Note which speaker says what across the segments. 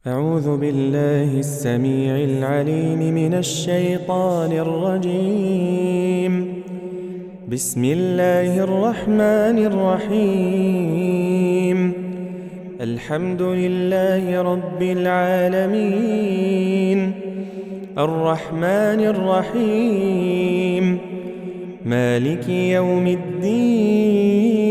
Speaker 1: أعوذ بالله السميع العليم من الشيطان الرجيم. بسم الله الرحمن الرحيم. الحمد لله رب العالمين، الرحمن الرحيم، مالك يوم الدين.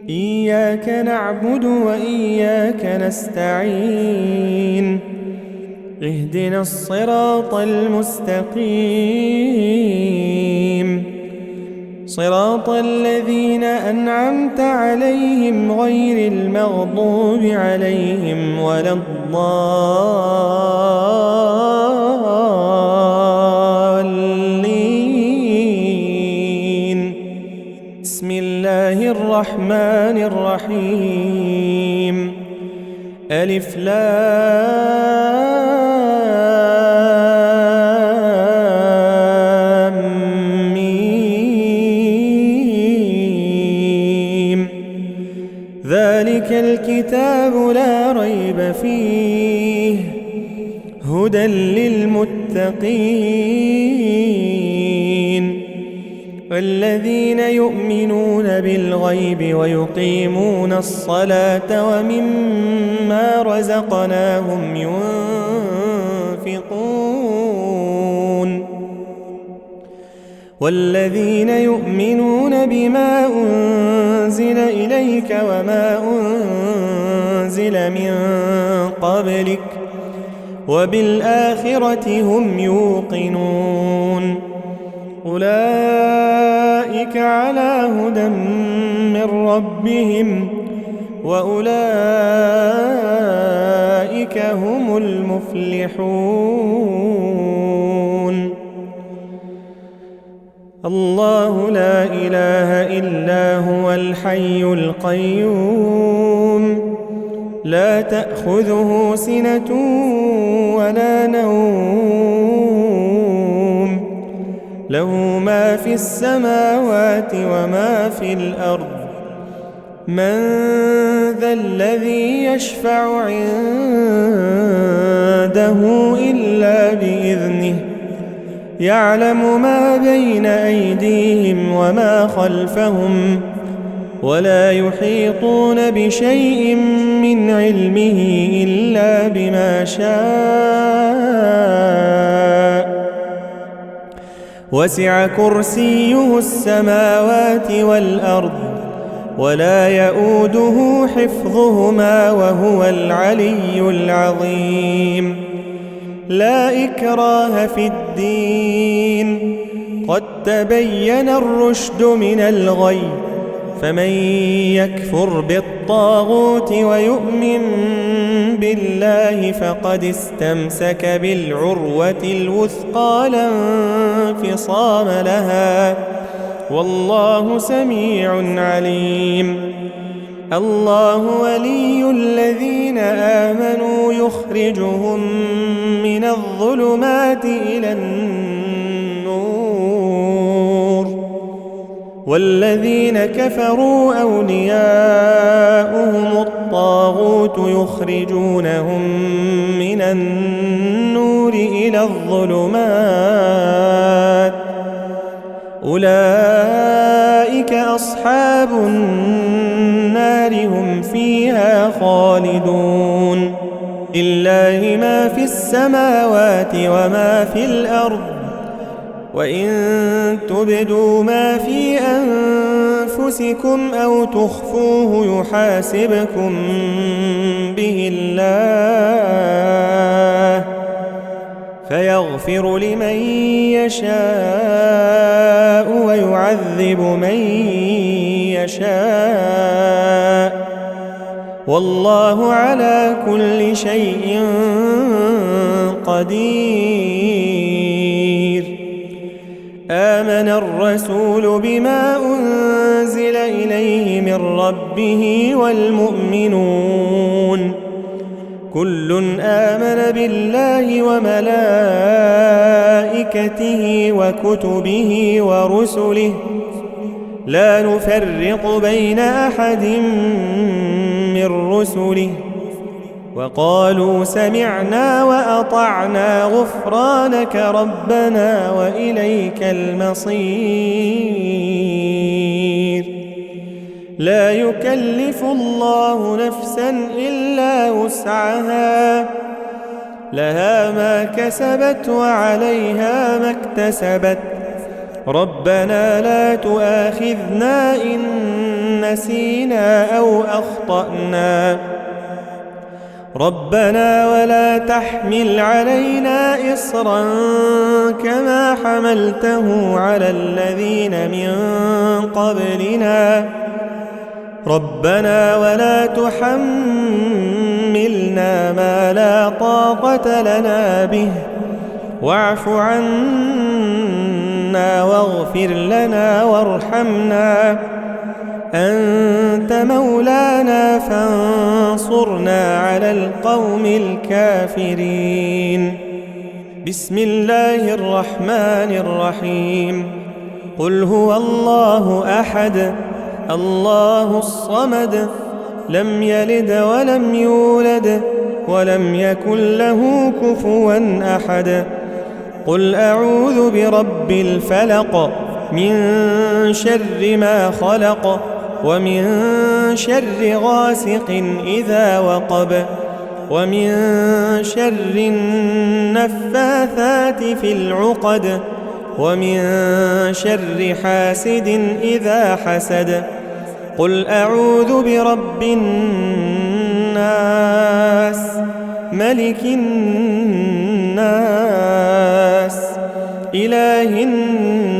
Speaker 1: إياك نعبد وإياك نستعين. اهدنا الصراط المستقيم، صراط الذين أنعمت عليهم غير المغضوب عليهم ولا الضالين. بسم الله الرحمن الرحيم. ألف لام ميم. ذلك الكتاب لا ريب فيه، هدى للمتقين الذين يؤمنون بالغيب ويقيمون الصلاة ومما رزقناهم ينفقون والذين يؤمنون بما أنزل إليك وما أنزل من قبلك وبالآخرة هم يوقنون. أولئك على هدى من ربهم وأولئك هم المفلحون. الله لا إله إلا هو الحي القيوم، لا تأخذه سنة ولا نوم، له ما في السماوات وما في الأرض. من ذا الذي يشفع عنده إلا بإذنه، يعلم ما بين أيديهم وما خلفهم ولا يحيطون بشيء من علمه إلا بما شاء. وسع كرسيه السماوات والأرض ولا يؤوده حفظهما وهو العلي العظيم. لا إكراه في الدين، قد تبين الرشد من الغي، فمن يكفر بالطاغوت ويؤمن بالله فقد استمسك بالعروة الوثقى لا انفصام لها، والله سميع عليم. الله ولي الذين آمنوا يخرجهم من الظلمات إلى النور، والذين كفروا أولياؤهم الطاغوت يخرجونهم من النور إلى الظلمات. أولئك أصحاب النار هم فيها خالدون. لله ما في السماوات وما في الأرض، وإن تبدوا ما في أنفسكم أو تخفوه يحاسبكم به الله، فيغفر لمن يشاء ويعذب من يشاء، والله على كل شيء قدير. آمن الرسول بما أنزل إليه من ربه والمؤمنون كل آمن بالله وملائكته وكتبه ورسله لا نفرق بين أحد من رسله وقالوا سمعنا وأطعنا غفرانك ربنا وإليك المصير. لا يكلف الله نفسا إلا وسعها، لها ما كسبت وعليها ما اكتسبت. ربنا لا تؤاخذنا إن نسينا أو أخطأنا. ربنا ولا تحمل علينا إصرا كما حملته على الذين من قبلنا. ربنا ولا تحملنا ما لا طاقة لنا به، واعف عنا واغفر لنا وارحمنا، أنت مولانا فانصرنا على القوم الكافرين. بسم الله الرحمن الرحيم. قل هو الله أحد الله الصمد، لم يلد ولم يولد ولم يكن له كفوا أحد. قل أعوذ برب الفلق، من شر ما خلق، ومن شر غاسق إذا وقب، ومن شر النفاثات في العقد، ومن شر حاسد إذا حسد. قل أعوذ برب الناس، ملك الناس، إله الناس،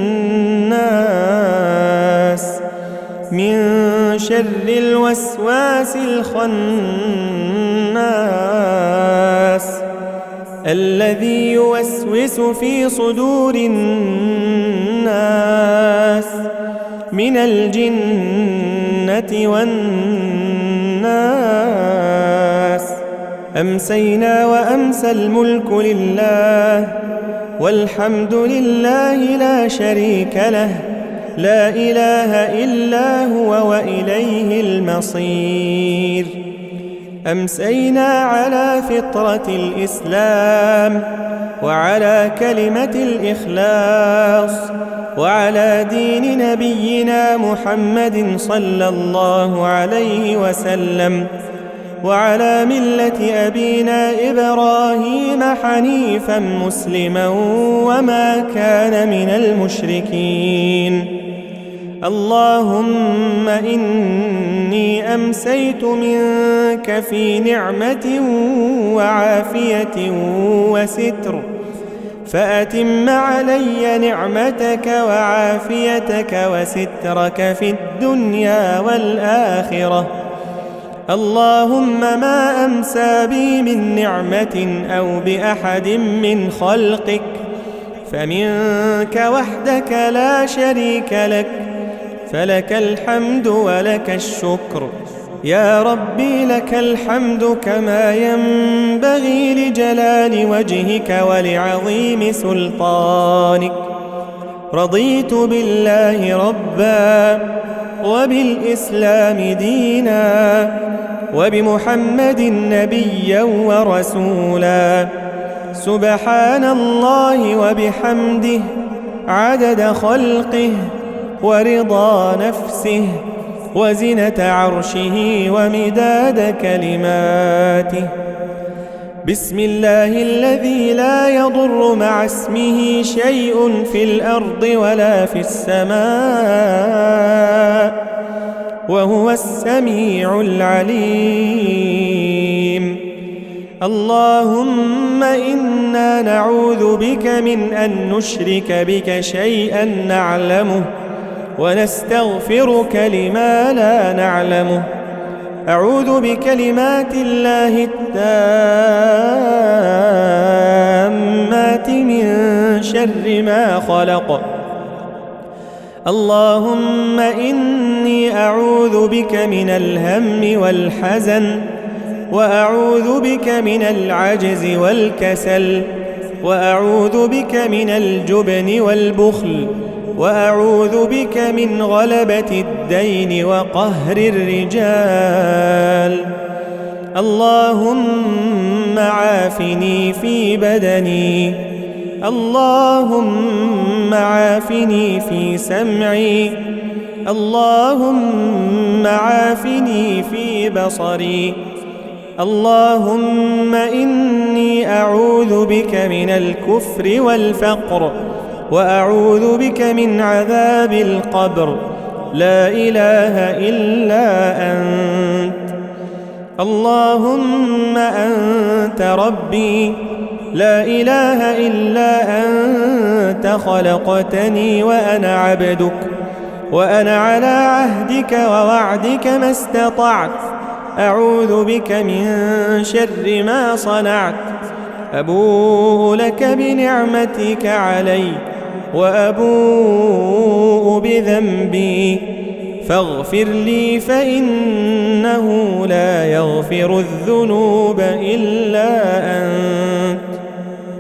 Speaker 1: من شر الوسواس الخناس، الذي يوسوس في صدور الناس من الجنة والناس. أمسينا وأمسى الملك لله، والحمد لله لا شريك له، لا إله إلا هو وإليه المصير. أمسينا على فطرة الإسلام، وعلى كلمة الإخلاص، وعلى دين نبينا محمد صلى الله عليه وسلم، وعلى ملة أبينا إبراهيم حنيفا مسلما وما كان من المشركين. اللهم إني أمسيت منك في نعمة وعافية وستر، فأتم علي نعمتك وعافيتك وسترك في الدنيا والآخرة. اللهم ما أمسى بي من نعمة أو بأحد من خلقك فمنك وحدك لا شريك لك، فلك الحمد ولك الشكر. يا ربي لك الحمد كما ينبغي لجلال وجهك ولعظيم سلطانك. رضيت بالله ربا، وبالإسلام دينا، وبمحمد نبيا ورسولا. سبحان الله وبحمده عدد خلقه ورضا نفسه وزنة عرشه ومداد كلماته. بسم الله الذي لا يضر مع اسمه شيء في الأرض ولا في السماء، وهو السميع العليم. اللهم إنا نعوذ بك من أن نشرك بك شيئا نعلمه، ونستغفرك لما لا نعلمه. أعوذ بكلمات الله التامات من شر ما خلق. اللهم إني أعوذ بك من الهم والحزن، وأعوذ بك من العجز والكسل، وأعوذ بك من الجبن والبخل، وأعوذ بك من غلبة الدين وقهر الرجال. اللهم عافني في بدني، اللهم عافني في سمعي، اللهم عافني في بصري. اللهم إني أعوذ بك من الكفر والفقر، وأعوذ بك من عذاب القبر، لا إله إلا أنت. اللهم أنت ربي، لا إله إلا أنت، خلقتني وأنا عبدك، وأنا على عهدك ووعدك ما استطعت. أعوذ بك من شر ما صنعت. أبوء لك بنعمتك علي، وأبوء بذنبي، فاغفر لي فإنه لا يغفر الذنوب إلا أنت.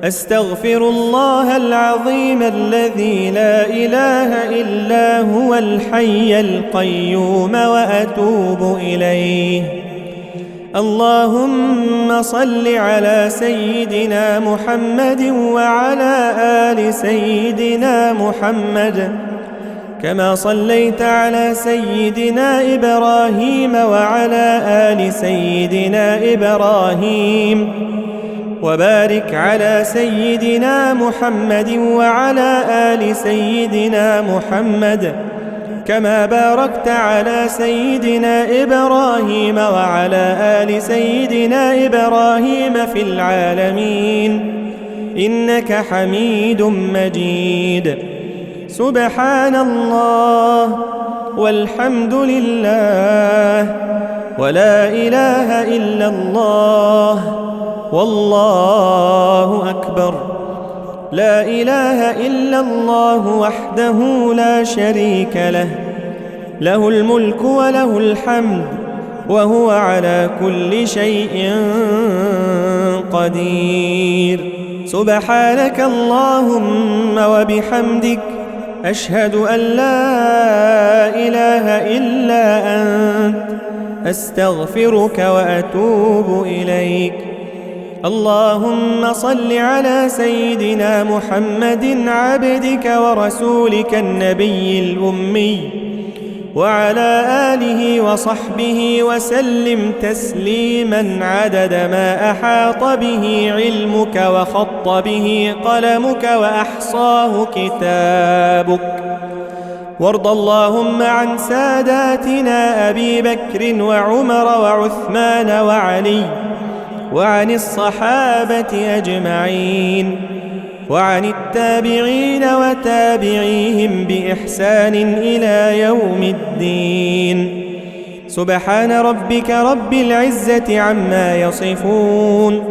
Speaker 1: أستغفر الله العظيم الذي لا إله إلا هو الحي القيوم، وأتوب إليه. اللهم صل على سيدنا محمد وعلى آل سيدنا محمد، كما صليت على سيدنا إبراهيم وعلى آل سيدنا إبراهيم، وبارك على سيدنا محمد وعلى آل سيدنا محمد، كما باركت على سيدنا إبراهيم وعلى آل سيدنا إبراهيم في العالمين إنك حميد مجيد. سبحان الله والحمد لله ولا إله إلا الله والله أكبر. لا إله إلا الله وحده لا شريك له، له الملك وله الحمد وهو على كل شيء قدير. سبحانك اللهم وبحمدك، أشهد أن لا إله إلا أنت، أستغفرك وأتوب إليك. اللهم صل على سيدنا محمد عبدك ورسولك النبي الأمي، وعلى آله وصحبه وسلم تسليما عدد ما أحاط به علمك وخط به قلمك وأحصاه كتابك. وارض اللهم عن ساداتنا أبي بكر وعمر وعثمان وعلي، وعن الصحابة أجمعين، وعن التابعين وتابعيهم بإحسان إلى يوم الدين. سبحان ربك رب العزة عما يصفون،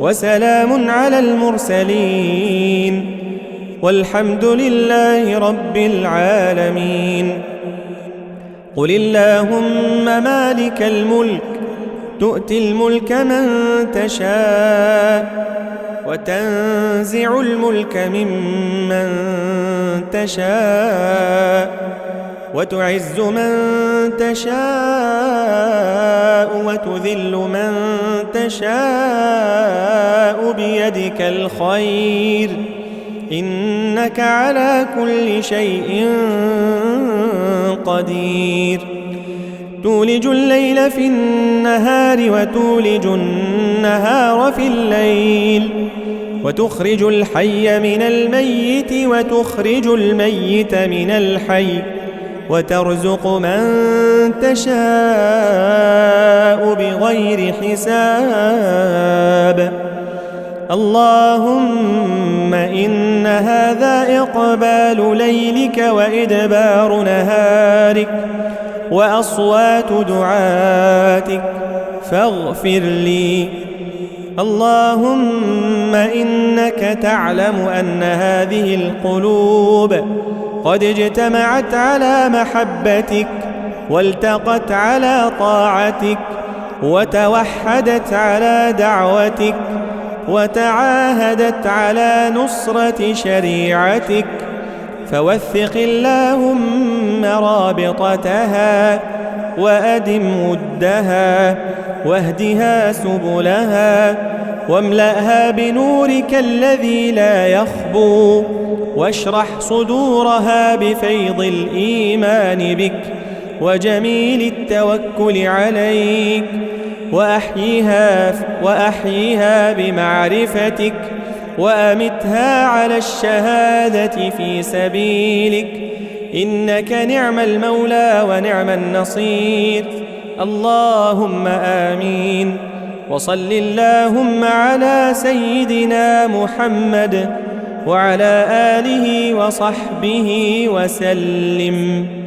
Speaker 1: وسلام على المرسلين، والحمد لله رب العالمين. قل اللهم مالك الملك، تؤتي الملك من تشاء، وتنزع الملك ممن تشاء، وتعز من تشاء، وتذل من تشاء، بيدك الخير، إنك على كل شيء قدير. تولج الليل في النهار وتولج النهار في الليل، وتخرج الحي من الميت وتخرج الميت من الحي، وترزق من تشاء بغير حساب. اللهم إن هذا إقبال ليلك وإدبار نهارك وأصوات دعاتك، فاغفر لي. اللهم إنك تعلم أن هذه القلوب قد اجتمعت على محبتك، والتقت على طاعتك، وتوحدت على دعوتك، وتعاهدت على نصرة شريعتك، فوثق اللهم رابطتها، وأدم ودها، واهدها سبلها واملأها بنورك الذي لا يخبو واشرح صدورها بفيض الإيمان بك وجميل التوكل عليك وأحيها بمعرفتك وأمتها على الشهادة في سبيلك إنك نعم المولى ونعم النصير. اللهم آمين. وصل اللهم على سيدنا محمد وعلى آله وصحبه وسلم.